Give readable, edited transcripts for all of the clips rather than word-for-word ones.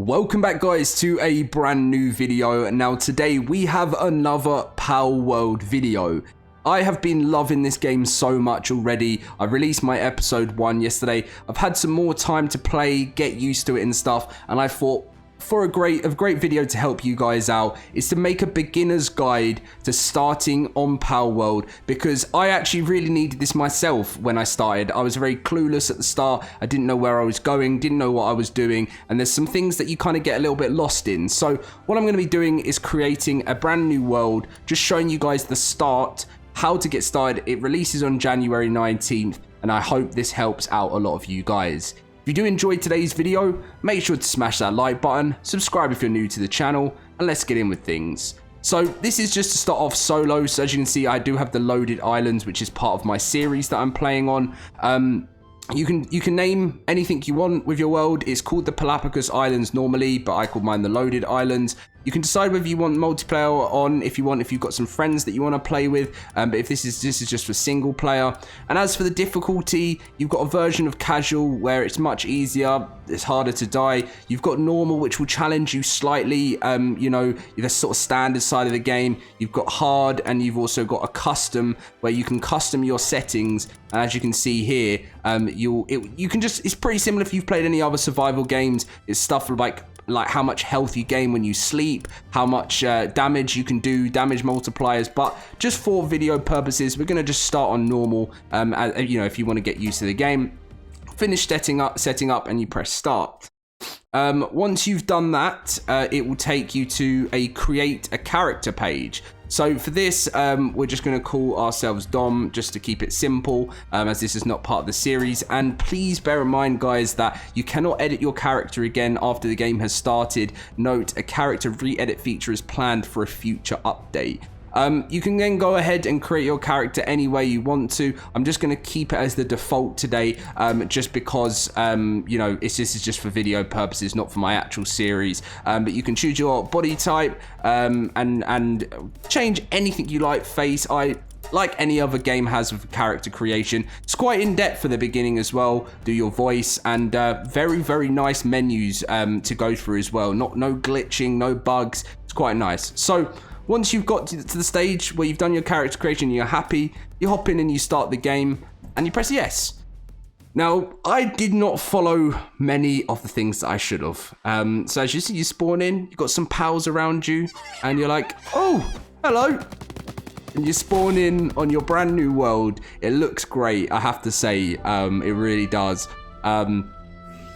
Welcome back guys to a brand new video. Now today we have another Palworld video. I have been loving this game so much already. I released my episode 1 yesterday. I've had some more time to play, get used to it and stuff, and I thought for a great video to help you guys out is to make a beginner's guide to starting on Palworld, because I actually really needed this myself when I started. I was very clueless at the start. I didn't know where I was going, didn't know what I was doing, and there's some things that you kind of get a little bit lost in. So what I'm going to be doing is creating a brand new world, just showing you guys the start, how to get started. It releases on January 19th, and I hope this helps out a lot of you guys. If you do enjoy today's video, make sure to smash that like button, subscribe if you're new to the channel, and let's get in with things. So this is just to start off solo. So as you can see, I do have the loaded islands, which is part of my series that I'm playing on. You can name anything you want with your world. It's called the Palapagos Islands normally, but I call mine the Loaded Islands. You can decide whether you want multiplayer on, if you've got some friends that you want to play with, but if this is just for single player. And as for the difficulty, you've got a version of casual where it's much easier, it's harder to die. You've got normal, which will challenge you slightly, you know, the sort of standard side of the game. You've got hard, and you've also got a custom where you can custom your settings. And as you can see here, you can just, it's pretty similar if you've played any other survival games. It's stuff like how much health you gain when you sleep, how much damage you can do, damage multipliers. But just for video purposes, we're going to just start on normal. You know, if you want to get used to the game, finish setting up, and you press start. Once you've done that, it will take you to a create a character page. So for this, we're just going to call ourselves Dom, just to keep it simple, as this is not part of the series. And please bear in mind, guys, that you cannot edit your character again after the game has started. Note, a character re-edit feature is planned for a future update. You can then go ahead and create your character any way you want to. I'm just going to keep it as the default today, just because, you know, this is just for video purposes, not for my actual series. But you can choose your body type, and change anything you like. Face, like any other game has with character creation. It's quite in-depth for the beginning as well. Do your voice, and very nice menus to go through as well. No glitching, no bugs. It's quite nice. So once you've got to the stage where you've done your character creation and you're happy, you hop in and you start the game and you press yes. Now, I did not follow many of the things that I should have. So as you see, you spawn in, you've got some pals around you, and you're like, oh, hello. And you spawn in on your brand new world. It looks great, I have to say. It really does. And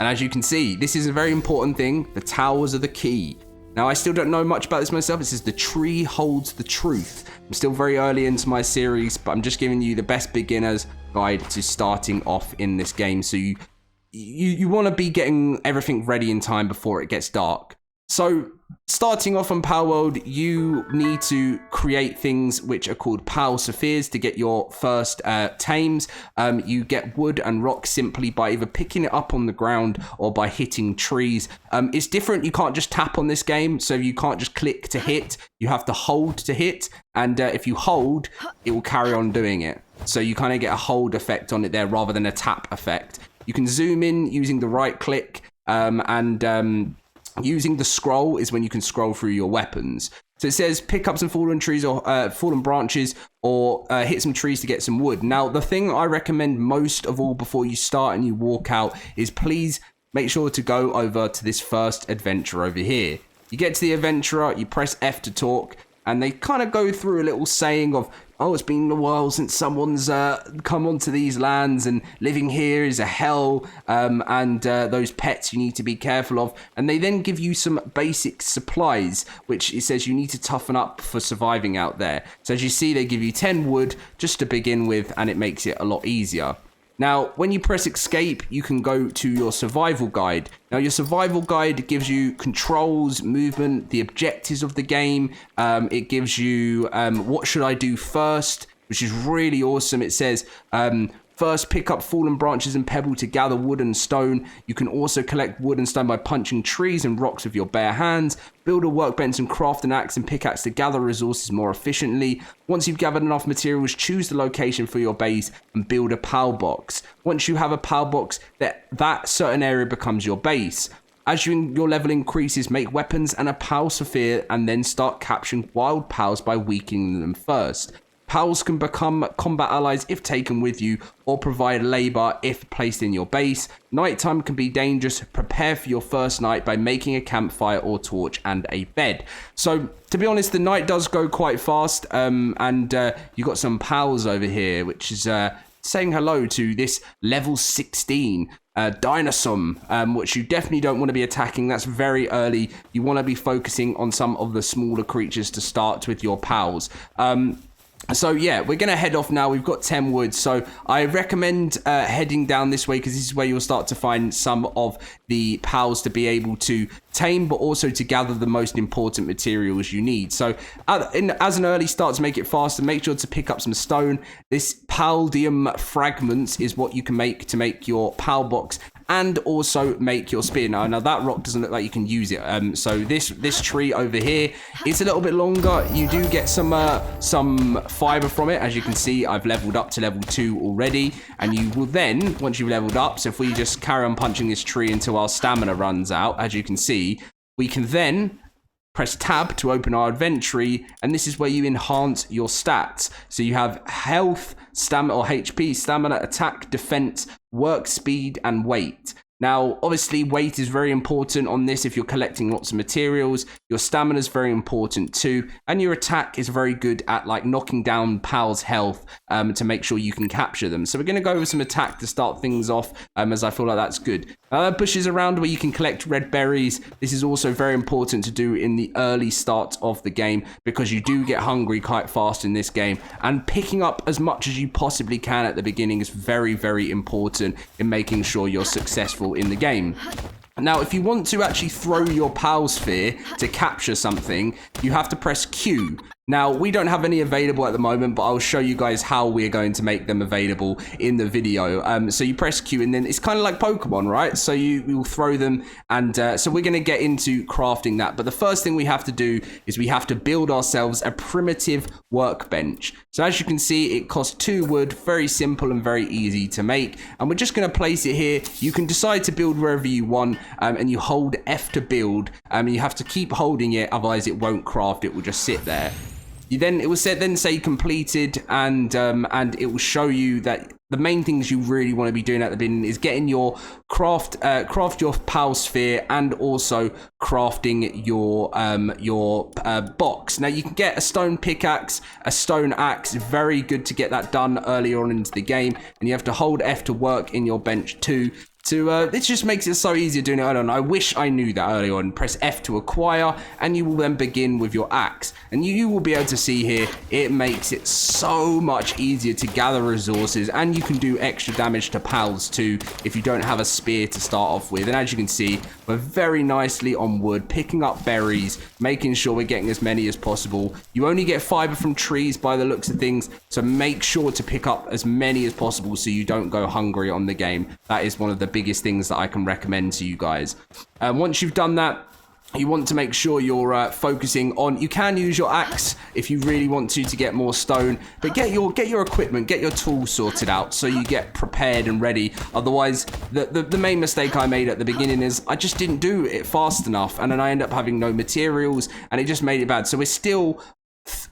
as you can see, this is a very important thing. The towers are the key. Now, I still don't know much about this myself. It says the tree holds the truth. I'm still very early into my series, but I'm just giving you the best beginner's guide to starting off in this game. So you want to be getting everything ready in time before it gets dark. So starting off on Palworld, you need to create things which are called Pal Spheres to get your first tames. You get wood and rock simply by either picking it up on the ground or by hitting trees. It's different. You can't just tap on this game, so you can't just click to hit. You have to hold to hit, and if you hold, it will carry on doing it. So you kind of get a hold effect on it there rather than a tap effect. You can zoom in using the right click, using the scroll is when you can scroll through your weapons. So it says pick up some fallen trees or fallen branches, or hit some trees to get some wood. Now, the thing I recommend most of all before you start and you walk out is please make sure to go over to this first adventure over here. You get to the adventurer, you press F to talk, and they kind of go through a little saying of, oh, it's been a while since someone's come onto these lands, and living here is a hell, and those pets you need to be careful of. And they then give you some basic supplies, which it says you need to toughen up for surviving out there. So as you see, they give you 10 wood just to begin with, and it makes it a lot easier. Now, when you press escape, you can go to your survival guide. Now, your survival guide gives you controls, movement, the objectives of the game. It gives you what should I do first, which is really awesome. It says, first, pick up fallen branches and pebble to gather wood and stone. You can also collect wood and stone by punching trees and rocks with your bare hands. Build a workbench and craft an axe and pickaxe to gather resources more efficiently. Once you've gathered enough materials, choose the location for your base and build a pal box. Once you have a pal box, that certain area becomes your base. As your level increases, make weapons and a Pal sphere, and then start capturing wild Pals by weakening them first. Pals can become combat allies if taken with you, or provide labor if placed in your base. Nighttime can be dangerous. Prepare for your first night by making a campfire or torch and a bed. So, to be honest, the night does go quite fast, and you got some Pals over here, which is saying hello to this level 16 Dinosaur, which you definitely don't want to be attacking. That's very early. You want to be focusing on some of the smaller creatures to start with your Pals. So yeah, we're going to head off now. We've got 10 wood, so I recommend heading down this way, because this is where you'll start to find some of the Pals to be able to tame, but also to gather the most important materials you need. So as an early start, to make it faster, make sure to pick up some stone. This Paldium fragments is what you can make to make your Pal box, and also make your spear. Now that rock doesn't look like you can use it. So this tree over here, it's a little bit longer. You do get some fiber from it. As you can see, I've leveled up to level 2 already. And you will then, once you've leveled up, so if we just carry on punching this tree until our stamina runs out, as you can see, we can then press tab to open our inventory, and this is where you enhance your stats. So you have health, stamina or HP, stamina, attack, defense, work speed, and weight. Now, obviously, weight is very important on this if you're collecting lots of materials. Your stamina is very important too, and your attack is very good at like knocking down Pal's health to make sure you can capture them. So we're going to go over some attack to start things off, as I feel like that's good. Bushes around where you can collect red berries. This is also very important to do in the early start of the game, because you do get hungry quite fast in this game, and picking up as much as you possibly can at the beginning is very, very important in making sure you're successful in the game. Now, if you want to actually throw your Pal sphere to capture something, you have to press Q. Now, we don't have any available at the moment, but I'll show you guys how we're going to make them available in the video. So you press Q, and then it's kind of like Pokemon, right? So you will throw them, and so we're going to get into crafting that. But the first thing we have to do is we have to build ourselves a primitive workbench. So as you can see, it costs 2 wood, very simple and very easy to make. And we're just going to place it here. You can decide to build wherever you want, and you hold F to build. You have to keep holding it, otherwise it won't craft, it will just sit there. It will say completed, and it will show you that the main things you really want to be doing at the beginning is getting your craft your Pal sphere, and also crafting your box. Now you can get a stone pickaxe, a stone axe. Very good to get that done earlier on into the game, and you have to hold F to work in your bench too. This just makes it so easy doing it early on. I wish I knew that early on. Press F to acquire, and you will then begin with your axe. And you will be able to see here, it makes it so much easier to gather resources, and you can do extra damage to Pals too if you don't have a spear to start off with. And as you can see, we're very nicely on wood, picking up berries, making sure we're getting as many as possible. You only get fiber from trees by the looks of things, so make sure to pick up as many as possible so you don't go hungry on the game. That is one of the biggest things that I can recommend to you guys. Once you've done that, you want to make sure you're focusing on, you can use your axe if you really want to get more stone, but get your equipment, get your tools sorted out so you get prepared and ready. Otherwise, the main mistake I made at the beginning is I just didn't do it fast enough, and then I end up having no materials, and it just made it bad. So we're still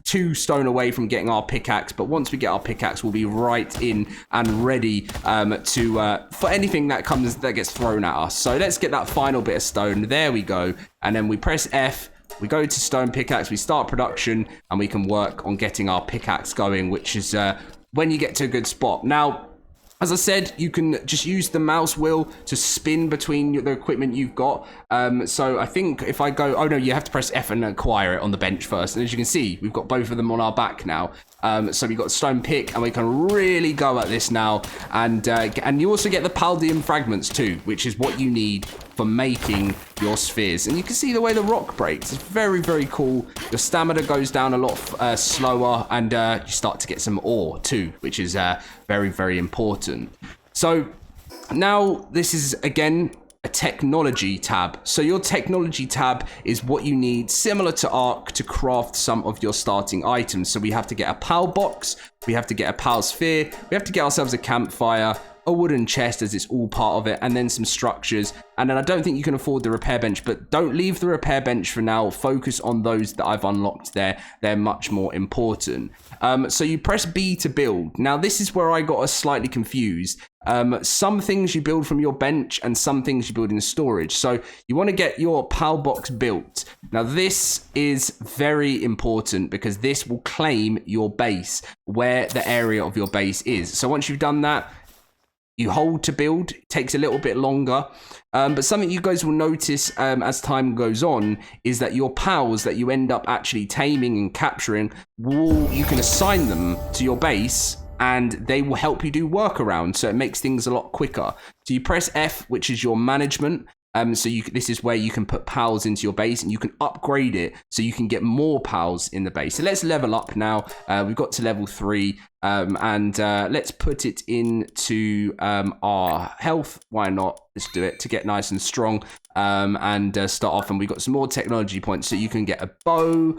2 stone away from getting our pickaxe, but once we get our pickaxe, we'll be right in and ready for anything that gets thrown at us. So let's get that final bit of stone. There we go, and then we press F. We go to stone pickaxe, we start production, and we can work on getting our pickaxe going, which is when you get to a good spot. Now, as I said, you can just use the mouse wheel to spin between the equipment you've got. So I think if I go, oh no, you have to press F and acquire it on the bench first. And as you can see, we've got both of them on our back now. So we've got stone pick, and we can really go at this now. And you also get the Paldium fragments too, which is what you need for making your spheres. And you can see the way the rock breaks. It's very, very cool. Your stamina goes down a lot slower, and you start to get some ore too, which is very, very important. So now this is, again, a technology tab. So your technology tab is what you need, similar to Ark, to craft some of your starting items. So we have to get a Pal box, we have to get a Pal sphere, we have to get ourselves a campfire, a wooden chest as it's all part of it, and then some structures. And then I don't think you can afford the repair bench, but don't leave the repair bench for now. Focus on those that I've unlocked there. They're much more important. So you press B to build. Now, this is where I got us slightly confused. Some things you build from your bench and some things you build in storage. So you want to get your PAL box built. Now, this is very important because this will claim your base, where the area of your base is. So once you've done that, you hold to build. It takes a little bit longer. But something you guys will notice as time goes on is that your pals that you end up actually taming and capturing, you can assign them to your base and they will help you do workarounds. So it makes things a lot quicker. So you press F, which is your management. This is where you can put pals into your base and you can upgrade it so you can get more pals in the base. So let's level up now. We've got to level 3 and let's put it into our health. Why not? Let's do it to get nice and strong and start off. And we've got some more technology points. So you can get a bow.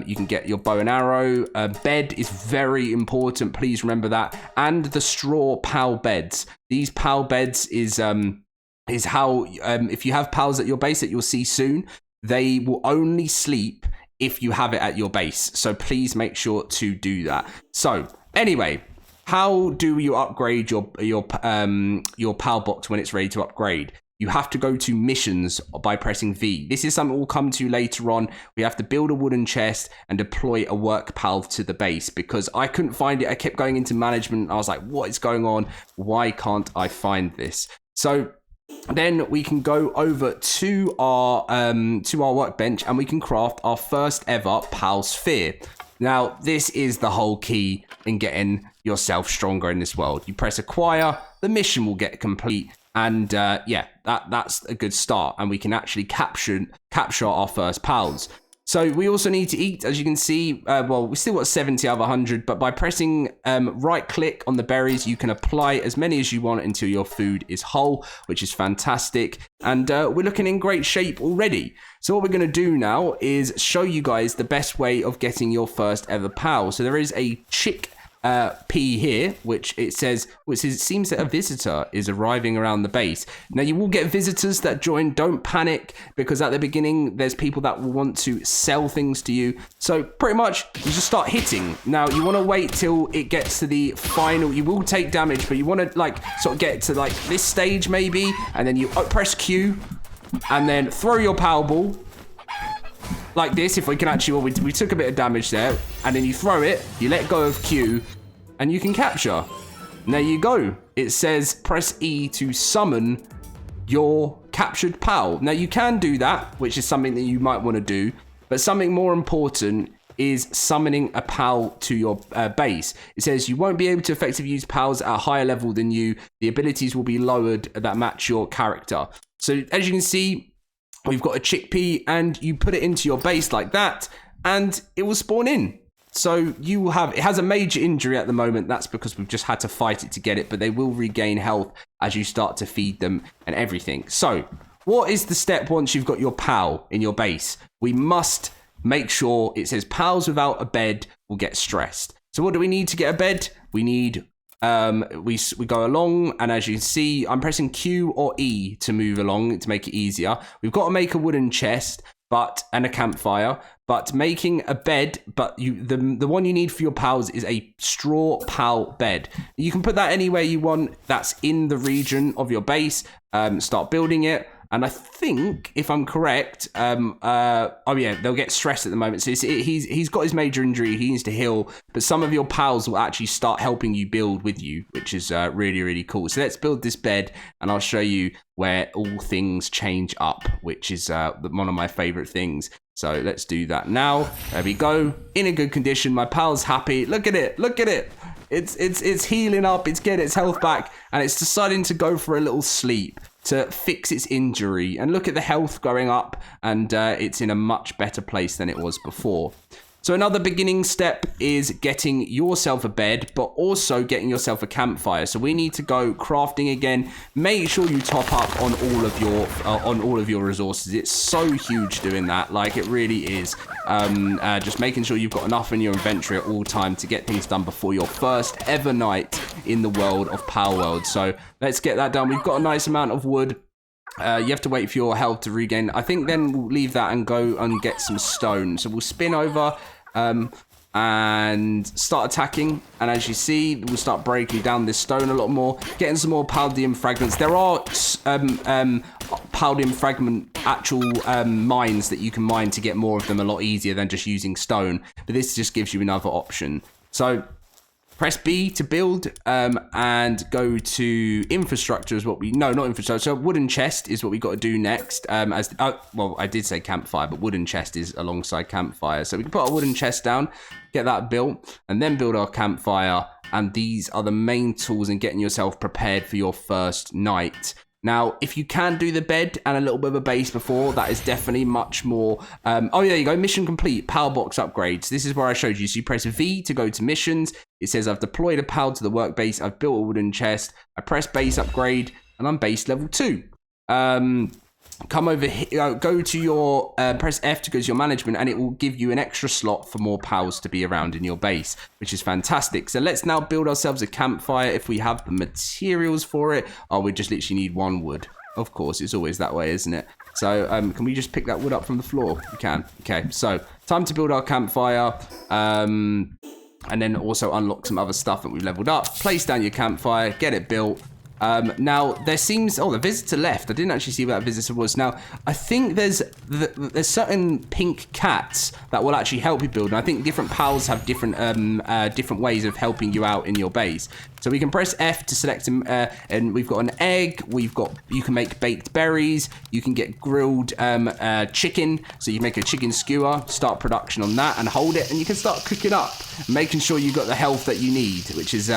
You can get your bow and arrow. Bed is very important. Please remember that. And the straw pal beds. These pal beds is how if you have pals at your base that you'll see soon, they will only sleep if you have it at your base. So please make sure to do that. So anyway, how do you upgrade your pal box when it's ready to upgrade? You have to go to missions by pressing V. This is something we'll come to later on. We have to build a wooden chest and deploy a work pal to the base because I couldn't find it. I kept going into management. I was like, what is going on? Why can't I find this? So then we can go over to our workbench and we can craft our first ever PAL sphere. Now, this is the whole key in getting yourself stronger in this world. You press acquire, the mission will get complete, and yeah, that's a good start. And we can actually capture our first PALs. So we also need to eat, as you can see. Well, we still got 70 out of 100, but by pressing right click on the berries, you can apply as many as you want until your food is whole, which is fantastic. And we're looking in great shape already. So what we're going to do now is show you guys the best way of getting your first ever PAL. So there is a chick P here, which it says, it seems that a visitor is arriving around the base. Now you will get visitors that join. Don't panic, because at the beginning there's people that will want to sell things to you. So pretty much you just start hitting. Now you want to wait till it gets to the final. You will take damage, but you want to like sort of get to like this stage maybe, and then you press Q and then throw your power ball like this. If we can actually, well, we took a bit of damage there, and then you throw it, you let go of Q, and you can capture. And there you go. It says press E to summon your captured PAL. Now you can do that, which is something that you might want to do, but something more important is summoning a PAL to your base. It says you won't be able to effectively use PALs at a higher level than you. The abilities will be lowered that match your character. So as you can see, we've got a chickpea, and you put it into your base like that, and it will spawn in. So you will have, it has a major injury at the moment. That's because we've just had to fight it to get it, but they will regain health as you start to feed them and everything. So what is the step once you've got your PAL in your base? We must make sure it says PALs without a bed will get stressed. So what do we need to get a bed? We need we go along, and as you can see, I'm pressing Q or E to move along to make it easier. We've got to make a wooden chest and a campfire, but making a bed, but the one you need for your pals is a straw pal bed. You can put that anywhere you want that's in the region of your base. Start building it. And I think, if I'm correct, oh yeah, they'll get stressed at the moment. So he's got his major injury. He needs to heal. But some of your pals will actually start helping you build with you, which is really, really cool. So let's build this bed, and I'll show you where all things change up, which is one of my favorite things. So let's do that now. There we go. In a good condition. My pal's happy. Look at it. Look at it. It's healing up. It's getting its health back, and it's deciding to go for a little sleep to fix its injury. And look at the health going up, and it's in a much better place than it was before. So another beginning step is getting yourself a bed, but also getting yourself a campfire. So we need to go crafting again. Make sure you top up on all of your resources. It's so huge doing that. Like, it really is. Just making sure you've got enough in your inventory at all time to get things done before your first ever night in the world of Palworld. So let's get that done. We've got a nice amount of wood. You have to wait for your health to regain. I think then we'll leave that and go and get some stone. So we'll spin over and start attacking. And as you see, we'll start breaking down this stone a lot more, getting some more Paldium fragments. There are Paldium fragment actual mines that you can mine to get more of them a lot easier than just using stone. But this just gives you another option. So press B to build and go to infrastructure is what we... No, not infrastructure. So wooden chest is what we got to do next. Well, I did say campfire, but wooden chest is alongside campfire. So we can put our wooden chest down, get that built, and then build our campfire. And these are the main tools in getting yourself prepared for your first night. Now, if you can do the bed and a little bit of a base before, that is definitely much more... oh, there you go. Mission complete. Power box upgrades. This is where I showed you. So you press V to go to missions. It says I've deployed a PAL to the workbase. I've built a wooden chest. I press base upgrade and I'm base level 2. Come over here, go to your, press F to go to your management, and it will give you an extra slot for more pals to be around in your base, which is fantastic. So let's now build ourselves a campfire if we have the materials for it. Oh, we just literally need 1 wood. Of course, it's always that way, isn't it? So can we just pick that wood up from the floor? We can. Okay, so time to build our campfire. And then also unlock some other stuff that we've leveled up. Place down your campfire, get it built. Now, there seems... Oh, the visitor left. I didn't actually see where that visitor was. Now, I think there's certain pink cats that will actually help you build. And I think different pals have different ways of helping you out in your base. So we can press F to select them, and we've got an egg. You can make baked berries. You can get grilled chicken. So you make a chicken skewer, start production on that, and hold it, and you can start cooking up, making sure you've got the health that you need, which is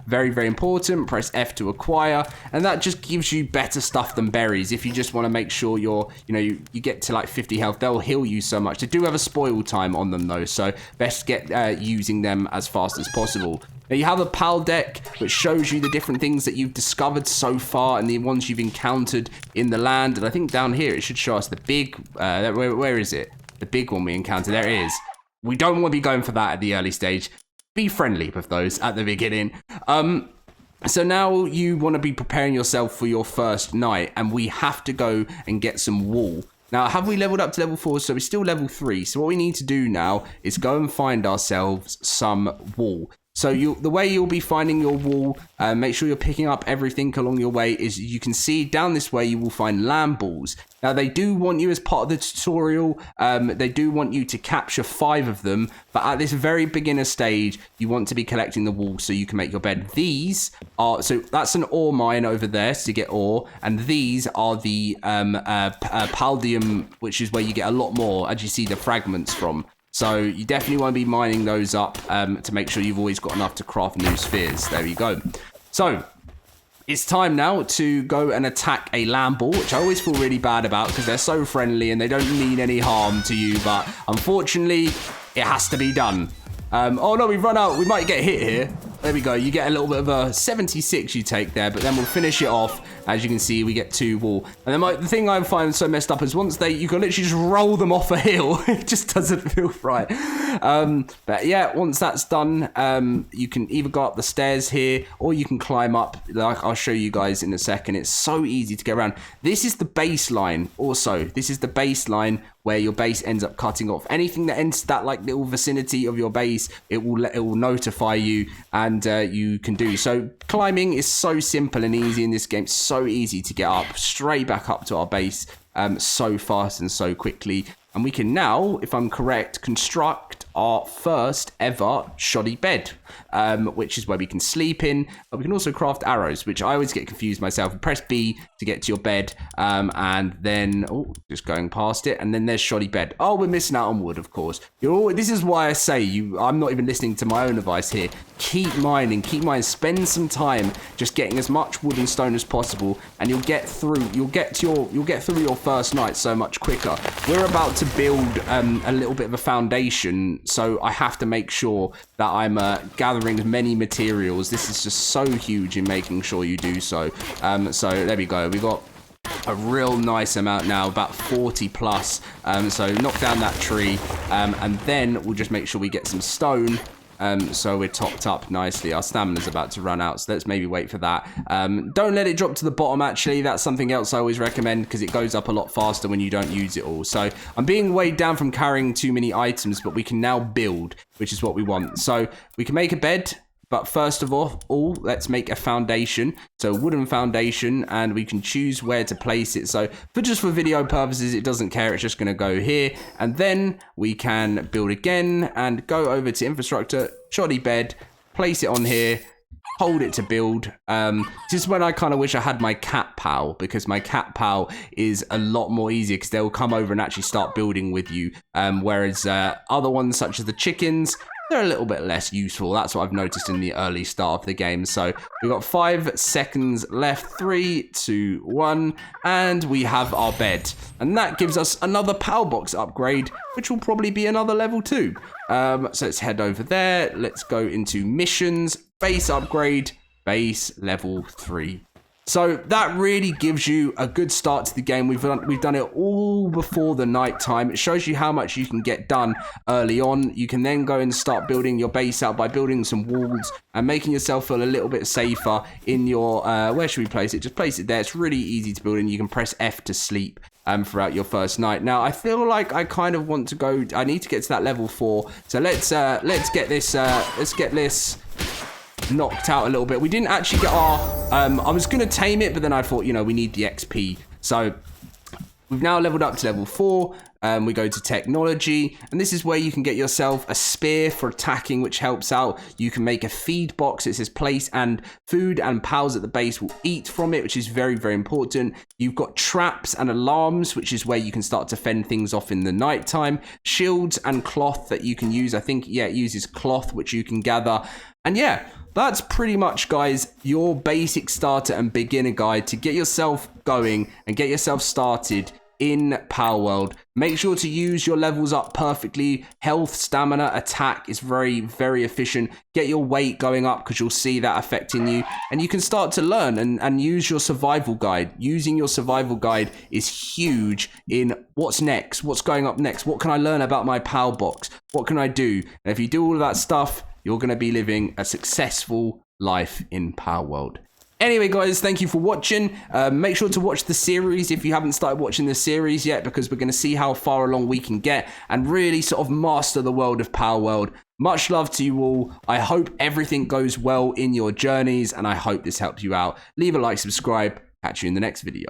very, very important. Press F to acquire, and that just gives you better stuff than berries. If you just want to make sure you get to like 50 health, they'll heal you so much. They do have a spoil time on them though, so best get using them as fast as possible. Now you have a PAL deck which shows you the different things that you've discovered so far and the ones you've encountered in the land. And I think down here it should show us the big, where is it? The big one we encountered, there it is. We don't want to be going for that at the early stage. Be friendly with those at the beginning. So now you want to be preparing yourself for your first night, and we have to go and get some wool. Now, have we leveled up to level 4? So we're still level 3. So what we need to do now is go and find ourselves some wool. So the way you'll be finding your wool, make sure you're picking up everything along your way, is you can see down this way you will find lamb balls. Now they do want you as part of the tutorial, they do want you to capture 5 of them, but at this very beginner stage, you want to be collecting the wool so you can make your bed. These are, so that's an ore mine over there to get ore, and these are the paldium, which is where you get a lot more, as you see the fragments from. So you definitely want to be mining those up to make sure you've always got enough to craft new spheres. There you go. So it's time now to go and attack a lamb ball, which I always feel really bad about because they're so friendly and they don't mean any harm to you. But unfortunately, it has to be done. Oh no, we've run out. We might get hit here. There we go. You get a little bit of a 76 you take there, but then we'll finish it off. As you can see, we get 2 wool. And then the thing I find so messed up is once you can literally just roll them off a hill. It just doesn't feel right. But yeah, once that's done, you can either go up the stairs here or you can climb up. Like I'll show you guys in a second. It's so easy to get around. This is the baseline also. This is the baseline where your base ends up cutting off. Anything that enters that like little vicinity of your base, it will notify you, and you can do. So climbing is so simple and easy in this game. It's so easy to get up straight back up to our base so fast and so quickly. And we can now, if I'm correct, construct our first ever shoddy bed, which is where we can sleep in. But we can also craft arrows, which I always get confused myself. Press B to get to your bed. And then, just going past it. And then there's shoddy bed. Oh, we're missing out on wood, of course. This is why I say I'm not even listening to my own advice here. Keep mining. Spend some time just getting as much wood and stone as possible, and you'll get through your first night so much quicker. We're about to build a little bit of a foundation, so I have to make sure that I'm gathering as many materials. This is just so huge in making sure you do so. So there we go. We got a real nice amount now, about 40 plus. So knock down that tree, and then we'll just make sure we get some stone. So we're topped up nicely. Our stamina's about to run out, so let's maybe wait for that. Don't let it drop to the bottom, actually. That's something else I always recommend, because it goes up a lot faster when you don't use it all. So I'm being weighed down from carrying too many items, but we can now build, which is what we want. So we can make a bed. But first of all, let's make a foundation. So wooden foundation, and we can choose where to place it. So for video purposes, it doesn't care. It's just going to go here. And then we can build again and go over to infrastructure, shoddy bed, place it on here, hold it to build. This is when I kind of wish I had my cat pal, because my cat pal is a lot more easier because they'll come over and actually start building with you. Whereas other ones such as the chickens, they're a little bit less useful. That's what I've noticed in the early start of the game. So we've got 5 seconds left. 3, 2, 1. And we have our bed. And that gives us another power box upgrade, which will probably be another level 2. So let's head over there. Let's go into missions. Base upgrade. Base level 3. So that really gives you a good start to the game. We've done it all before the night time. It shows you how much you can get done early on. You can then go and start building your base out by building some walls and making yourself feel a little bit safer in your, where should we place it? Just place it there. It's really easy to build, and you can press F to sleep throughout your first night. Now, I feel like I kind of want to go, I need to get to that level 4. So let's get this, knocked out a little bit. We didn't actually get our I was gonna tame it, but then I thought, we need the XP. So we've now leveled up to level 4. We go to technology, and this is where you can get yourself a spear for attacking, which helps out. You can make a feed box. It says place, and food and pals at the base will eat from it, which is very, very important. You've got traps and alarms, which is where you can start to fend things off in the nighttime. Shields and cloth that you can use. I think, yeah, it uses cloth, which you can gather. And yeah, that's pretty much, guys, your basic starter and beginner guide to get yourself going and get yourself started in Palworld. Make sure to use your levels up perfectly. Health, stamina, attack is very, very efficient. Get your weight going up, because you'll see that affecting you. And you can start to learn and use your survival guide. Using your survival guide is huge in what's next, what's going up next. What can I learn about my PAL box? What can I do? And if you do all of that stuff, you're going to be living a successful life in Palworld. Anyway, guys, thank you for watching. Make sure to watch the series if you haven't started watching the series yet, because we're going to see how far along we can get and really sort of master the world of Palworld. Much love to you all. I hope everything goes well in your journeys, and I hope this helps you out. Leave a like, subscribe. Catch you in the next video.